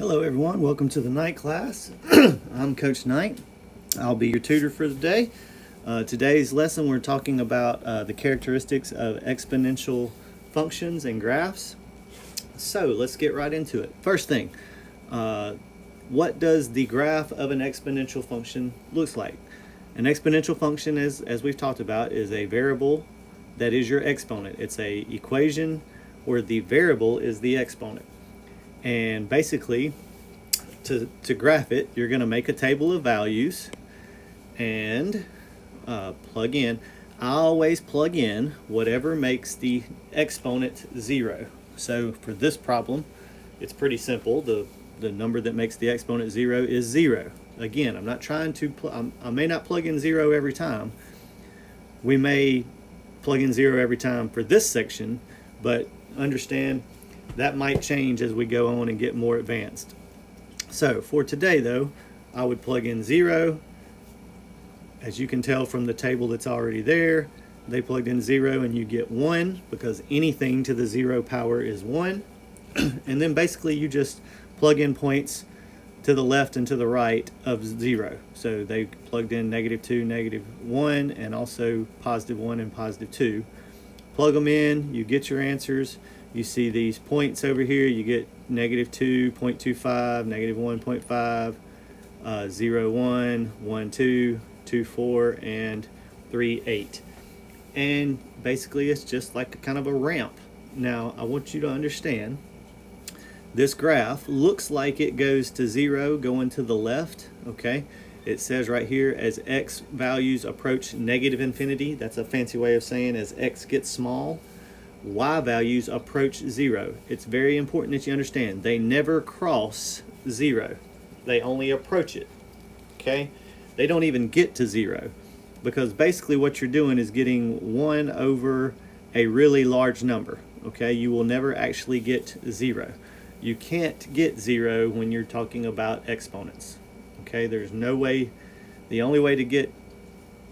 Hello everyone, welcome to the night class. I'm Coach Knight. I'll be your tutor for the day. Today's lesson we're talking about the characteristics of exponential functions and graphs. So let's get right into it. First thing, what does the graph of an exponential function looks like? An exponential function, as we've talked about, is a variable that is your exponent. It's a equation where the variable is the exponent. And basically, to graph it, you're going to make a table of values and plug in. I always plug in whatever makes the exponent 0. So for this problem, it's pretty simple. The number that makes the exponent 0 is 0. Again, I'm not trying to, I may not plug in 0 every time. We may plug in 0 every time for this section, but understand that might change as we go on and get more advanced. So for today though, I would plug in 0. As you can tell from the table that's already there, they plugged in 0 and you get 1 because anything to the 0 power is 1. And then basically you just plug in points to the left and to the right of 0. So they plugged in -2, -1, and also +1 and +2. Plug them in, you get your answers. You see these points over here, you get -2, 0.25, -1.5, 0, 1, 1, 2, 2, 4, and 3, 8. And basically it's just like a kind of a ramp. Now I want you to understand this graph looks like it goes to 0 going to the left, okay? It says right here, as x values approach -infinity, that's a fancy way of saying as x gets small, y values approach 0. It's very important that you understand they never cross 0. They only approach it, okay? They don't even get to 0 because basically what you're doing is getting 1 over a really large number, okay? You will never actually get 0. You can't get 0 when you're talking about exponents, okay? There's no way. The only way to get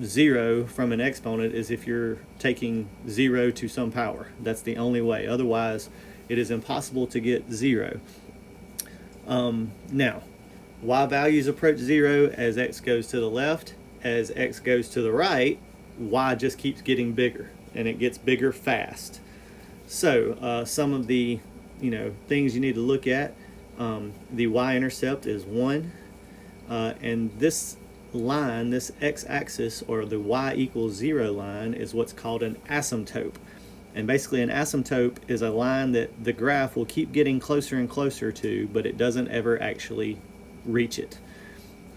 0 from an exponent is if you're taking 0 to some power. That's the only way. Otherwise, it is impossible to get 0. Now, y values approach 0 as x goes to the left. As x goes to the right, y just keeps getting bigger, and it gets bigger fast. So some of the things you need to look at, the y-intercept is 1, and this line, this x-axis, or the y equals 0 line, is what's called an asymptote. And basically an asymptote is a line that the graph will keep getting closer and closer to, but it doesn't ever actually reach it.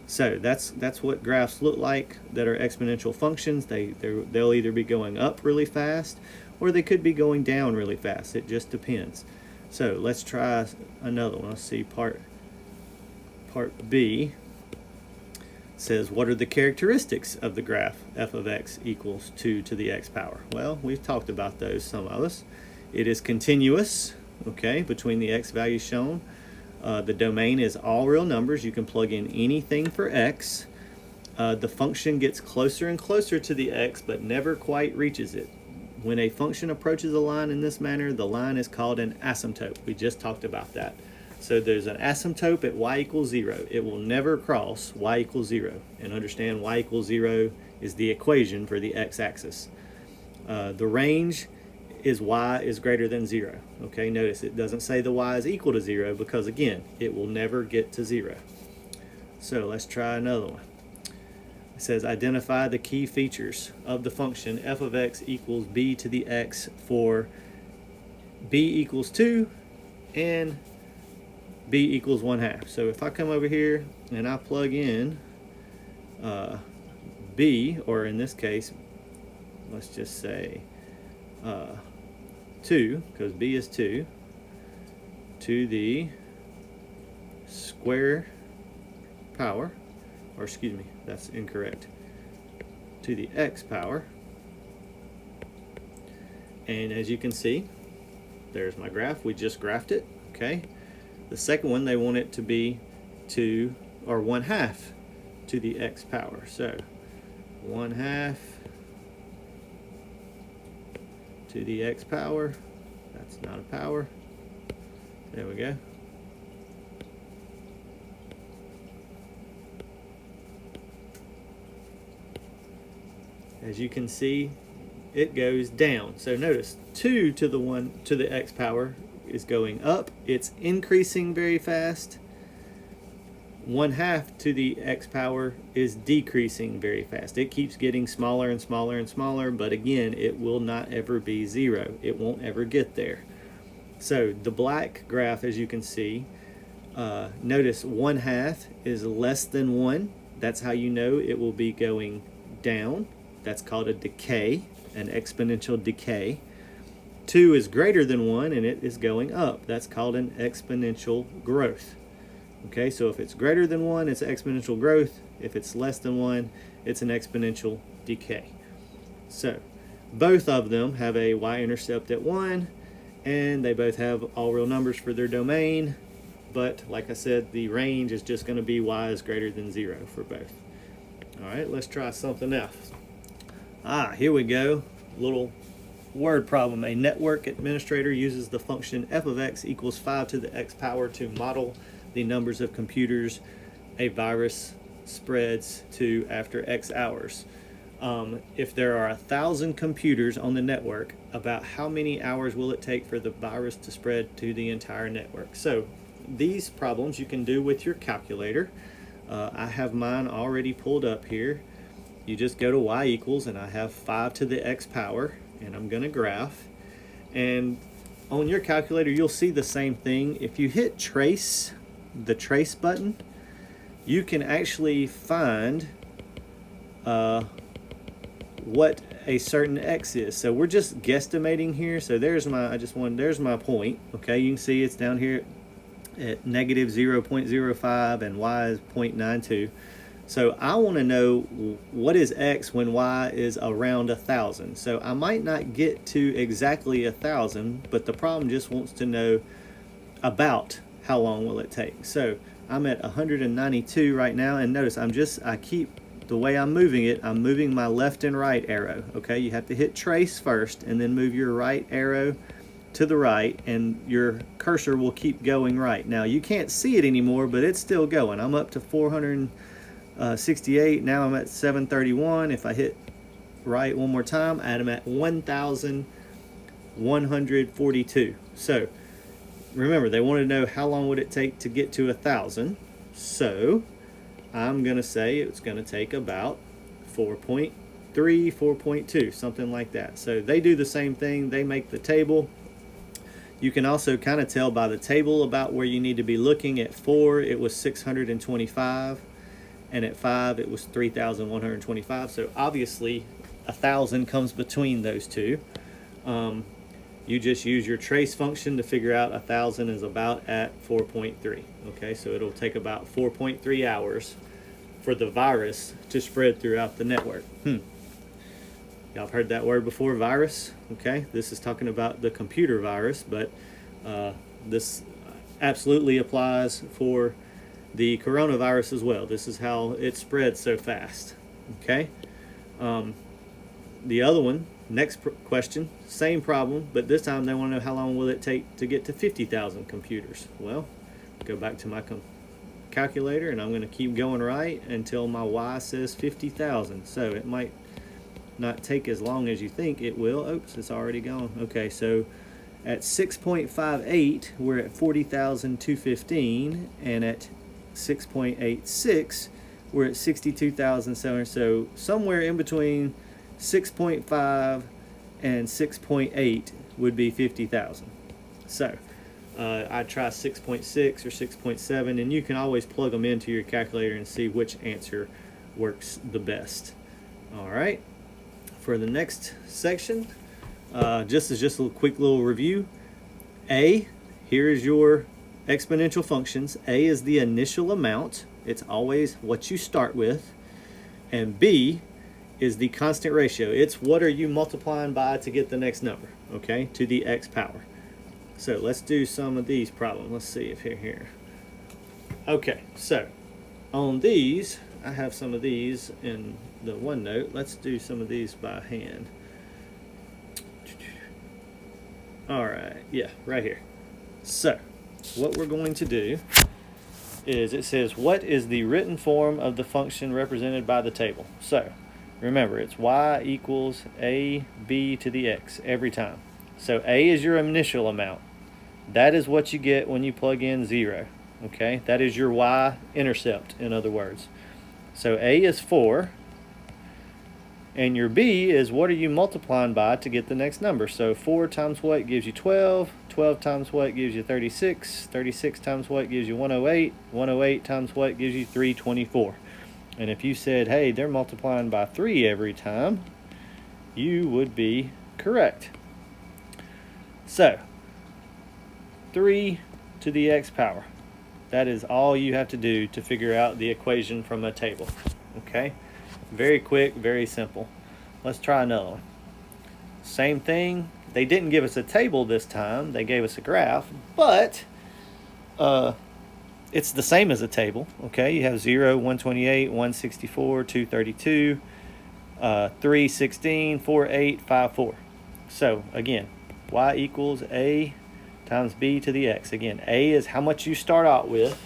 So that's what graphs look like that are exponential functions. They'll either be going up really fast or they could be going down really fast. It just depends. So let's try another one. Let's see, part B says, what are the characteristics of the graph f of x equals 2 to the x power? Well, we've talked about those, some of us. It is continuous, okay, between the x values shown. The domain is all real numbers. You can plug in anything for x. The function gets closer and closer to the x, but never quite reaches it. When a function approaches a line in this manner, the line is called an asymptote. We just talked about that. So there's an asymptote at y equals 0. It will never cross y equals 0. And understand y equals 0 is the equation for the x-axis. The range is y is greater than 0. Okay, notice it doesn't say the y is equal to 0 because, again, it will never get to 0. So let's try another one. It says identify the key features of the function f of x equals b to the x for b equals 2 and b equals 1/2. So if I come over here and I plug in b, or in this case, let's just say 2, because b is 2, to the square power, or excuse me, that's incorrect, to the x power. And as you can see, there's my graph. We just graphed it, okay? The second one, they want it to be 2 or 1/2 to the x power. So 1/2 to the x power. That's not a power. There we go. as you can see, it goes down. So notice 2 to the x power is going up. It's increasing very fast. 1/2 to the x power is decreasing very fast. It keeps getting smaller and smaller and smaller, but again, it will not ever be 0. It won't ever get there. So the black graph, as you can see, notice 1/2 is less than 1. That's how you know it will be going down. That's called a decay, an exponential decay. 2 is greater than 1 and it is going up. That's called an exponential growth. Okay, so if it's greater than 1, it's exponential growth. If it's less than 1, it's an exponential decay. So both of them have a y-intercept at 1, and they both have all real numbers for their domain. But like I said, the range is just going to be y is greater than 0 for both. All right, let's try something else. Here we go. Little word problem. A network administrator uses the function f of x equals 5 to the x power to model the numbers of computers a virus spreads to after x hours. If there are 1,000 computers on the network, about how many hours will it take for the virus to spread to the entire network? So these problems you can do with your calculator. I have mine already pulled up here. You just go to y equals, and I have 5 to the x power, and I'm going to graph. And on your calculator, you'll see the same thing. If you hit trace, the trace button, you can actually find what a certain x is. So we're just guesstimating here. So there's my, there's my point. Okay, you can see it's down here at negative 0.05 and y is 0.92. So I want to know what is x when y is around 1,000. So I might not get to exactly 1,000, but the problem just wants to know about how long will it take. So I'm at 192 right now, and notice I keep the way I'm moving it, I'm moving my left and right arrow. Okay, you have to hit trace first and then move your right arrow to the right, and your cursor will keep going right. Now you can't see it anymore, but it's still going. I'm up to 468. Now I'm at 731. If I hit right one more time, I'm at 1,142. So remember, they want to know how long would it take to get to 1,000. So I'm going to say it's going to take about 4.3, 4.2, something like that. So they do the same thing. They make the table. You can also kind of tell by the table about where you need to be looking. At 4, it was 625, and at 5, it was 3,125. So obviously, 1,000 comes between those two. You just use your trace function to figure out 1,000 is about at 4.3. Okay, so it'll take about 4.3 hours for the virus to spread throughout the network. Y'all have heard that word before, virus? Okay, this is talking about the computer virus, but this absolutely applies for the coronavirus as well. This is how it spreads so fast. Okay, the other one, next question, same problem, but this time they want to know how long will it take to get to 50,000 computers. Well, go back to my calculator, and I'm going to keep going right until my y says 50,000. So it might not take as long as you think it will. Oops, it's already gone. Okay, so at 6.58 we're at 40,215, and at 6.86 we're at 62,700. So somewhere in between 6.5 and 6.8 would be 50,000. So I'd try 6.6 or 6.7, and you can always plug them into your calculator and see which answer works the best. All right, for the next section, just a quick little review. A, here is your exponential functions. A is the initial amount. It's always what you start with. And B is the constant ratio. It's what are you multiplying by to get the next number, okay, to the x power. So let's do some of these problems. Let's see if here. Okay, so on these, I have some of these in the OneNote. Let's do some of these by hand. All right, yeah, right here. So what we're going to do is, it says, what is the written form of the function represented by the table? So remember, it's y equals ab to the x every time. So a is your initial amount. That is what you get when you plug in 0. Okay, that is your y-intercept, in other words. So a is 4, and your b is what are you multiplying by to get the next number. So 4 times what gives you 12, 12 times what gives you 36, 36 times what gives you 108, 108 times what gives you 324. And if you said, hey, they're multiplying by 3 every time, you would be correct. So 3 to the x power. That is all you have to do to figure out the equation from a table. Okay? Very quick, very simple. Let's try another one. Same thing. They didn't give us a table this time. They gave us a graph, but it's the same as a table. Okay? You have 0, 128, 164, 232, 316, 48, 54. So again, y equals a times b to the x. Again, a is how much you start out with.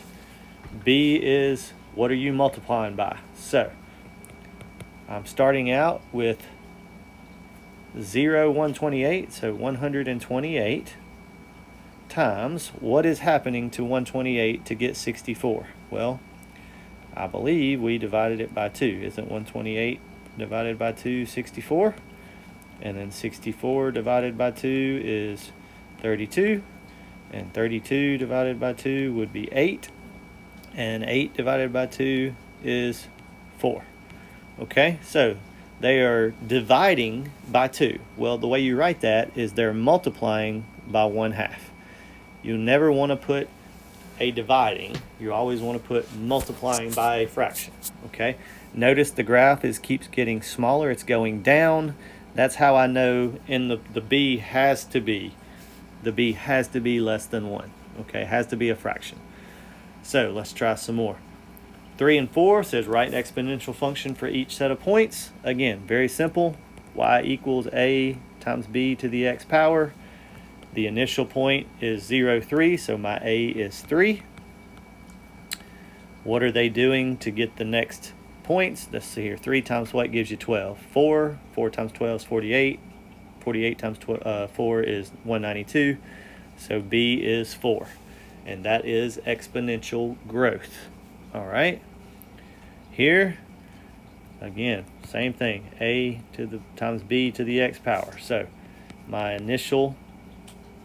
B is what are you multiplying by. So I'm starting out with 0, 128, so 128 times what is happening to 128 to get 64. Well, I believe we divided it by 2. Isn't 128 divided by 2 64? And then 64 divided by 2 is 32. And 32 divided by 2 would be 8. And 8 divided by 2 is 4. Okay, so they are dividing by 2. Well, the way you write that is they're multiplying by 1/2. You never want to put a dividing. You always want to put multiplying by a fraction. Okay, notice the graph keeps getting smaller. It's going down. That's how I know in the b has to be. The b has to be less than 1. Okay, it has to be a fraction. So let's try some more. 3 and 4 says write an exponential function for each set of points. Again, very simple. Y equals a times b to the x power. The initial point is 0, 3, so my a is 3. What are they doing to get the next points? Let's see here. 3 times what gives you 12? 4. 4 times 12 is 48. 48 times 4 is 192. So b is 4. And that is exponential growth. All right. Here, again, same thing. A to the times b to the x power. So my initial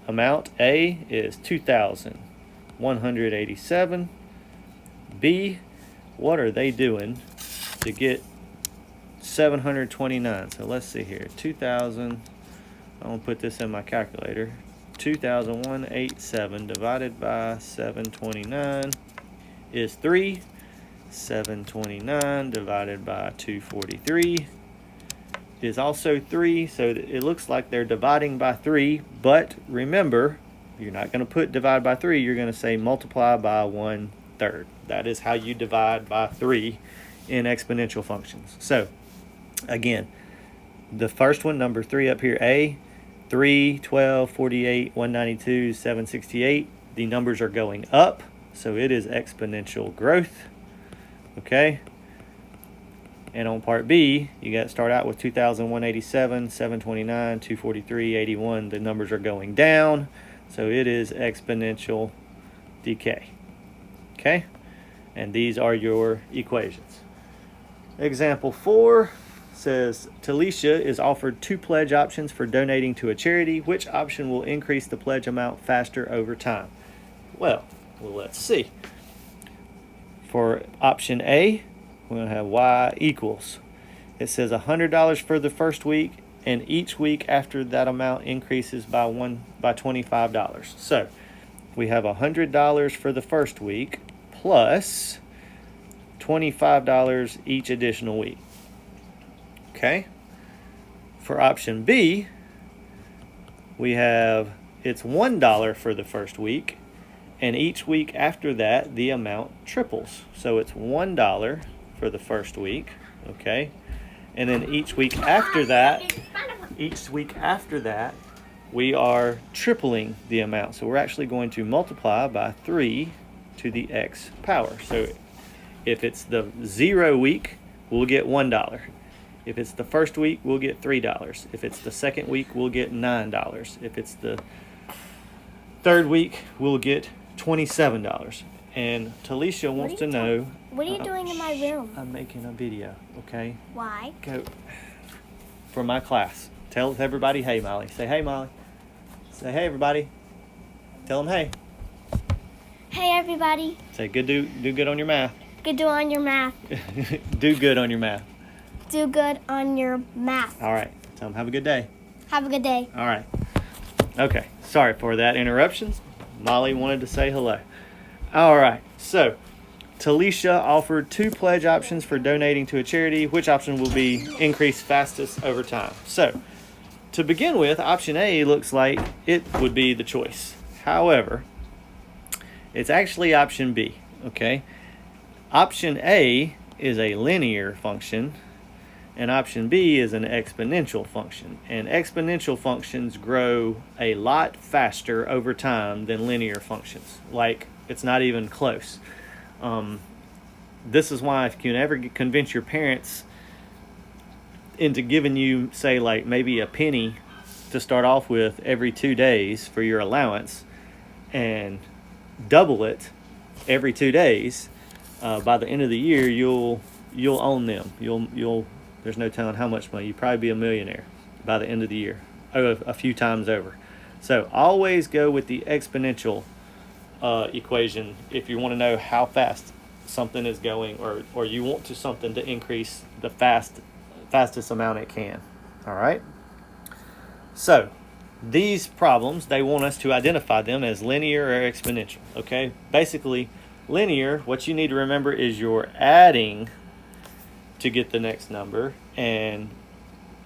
amount, A, is 2,187. B, what are they doing to get 729? So let's see here. 2,000, I'm going to put this in my calculator. 2,187 divided by 729 is 3. 729 divided by 243 is also 3. So it looks like they're dividing by 3. But remember, you're not going to put divide by 3. You're going to say multiply by 1/3. That is how you divide by 3 in exponential functions. So again, the first one, number 3 up here, A, 3, 12, 48, 192, 768. The numbers are going up, so it is exponential growth. Okay? And on part B, you got to start out with 2,187, 729, 243, 81. The numbers are going down, so it is exponential decay. Okay? And these are your equations. Example 4 says, Talisha is offered 2 pledge options for donating to a charity. Which option will increase the pledge amount faster over time? Well, let's see. For option A, we're going to have y equals. It says $100 for the first week, and each week after that amount increases by $25. So we have $100 for the first week plus $25 each additional week. Okay? For option B, we have it's $1 for the first week, and each week after that the amount triples. So it's $1 for the first week, okay? And then each week after that, we are tripling the amount. So we're actually going to multiply by 3 to the x power. So if it's the 0 week, we'll get $1. If it's the first week, we'll get $3. If it's the second week, we'll get $9. If it's the third week, we'll get $27. And Talisha wants to know... What are you doing in my room? I'm making a video, okay? Why? Go. For my class. Tell everybody, hey, Molly. Say, hey, Molly. Say, hey, everybody. Tell them, hey. Hey, everybody. Say, do good on your math. Good do on your math. Do good on your math. Do good on your math. All right. Tell them, have a good day. Have a good day. All right. Okay. Sorry for that interruption. Molly wanted to say hello. All right. So, Talisha offered 2 pledge options for donating to a charity. Which option will be increased fastest over time? So, to begin with, option A looks like it would be the choice. However, it's actually option B, okay? Option A is a linear function, and option B is an exponential function. And exponential functions grow a lot faster over time than linear functions. Like, it's not even close. This is why if you can ever convince your parents into giving you, say, like maybe a penny to start off with every 2 days for your allowance, and double it every 2 days, by the end of the year, you'll own them. You'll there's no telling how much money. You'll probably be a millionaire by the end of the year, a few times over. So always go with the exponential equation if you want to know how fast something is going, or you want something to increase the fastest amount it can. All right. So these problems, they want us to identify them as linear or exponential. Okay. Basically, linear, what you need to remember is you're adding to get the next number, and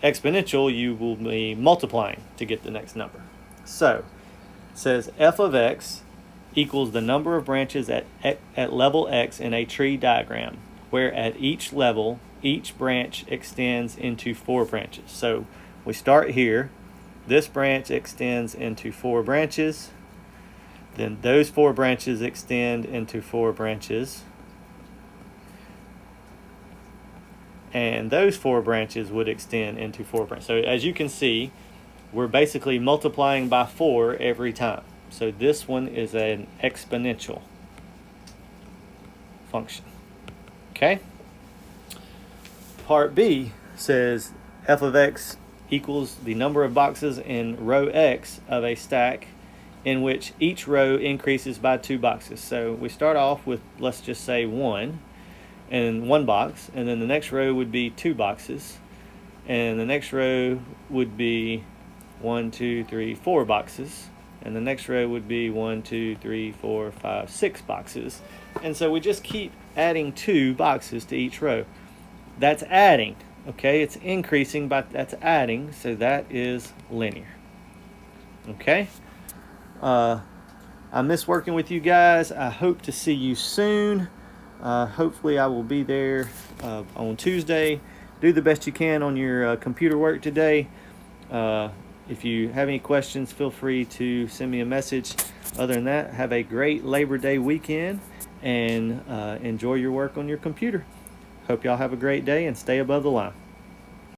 exponential, you will be multiplying to get the next number. So it says f of x equals the number of branches at level x in a tree diagram, where at each level, each branch extends into 4 branches. So we start here. This branch extends into 4 branches. Then those 4 branches extend into 4 branches. And those 4 branches would extend into 4 branches. So as you can see, we're basically multiplying by 4 every time. So this one is an exponential function. Okay? Part B says f of x equals the number of boxes in row x of a stack in which each row increases by 2 boxes. So we start off with, let's just say 1 box, and then the next row would be 2 boxes, and the next row would be 1, 2, 3, 4 boxes, and the next row would be 1, 2, 3, 4, 5, 6 boxes. And so we just keep adding 2 boxes to each row. That's adding, okay? It's increasing, but that's adding, so that is linear. Okay? I miss working with you guys. I hope to see you soon. Hopefully I will be there on Tuesday. Do the best you can on your computer work today. If you have any questions, feel free to send me a message. Other than that, have a great Labor Day weekend, and enjoy your work on your computer. Hope y'all have a great day and stay above the line.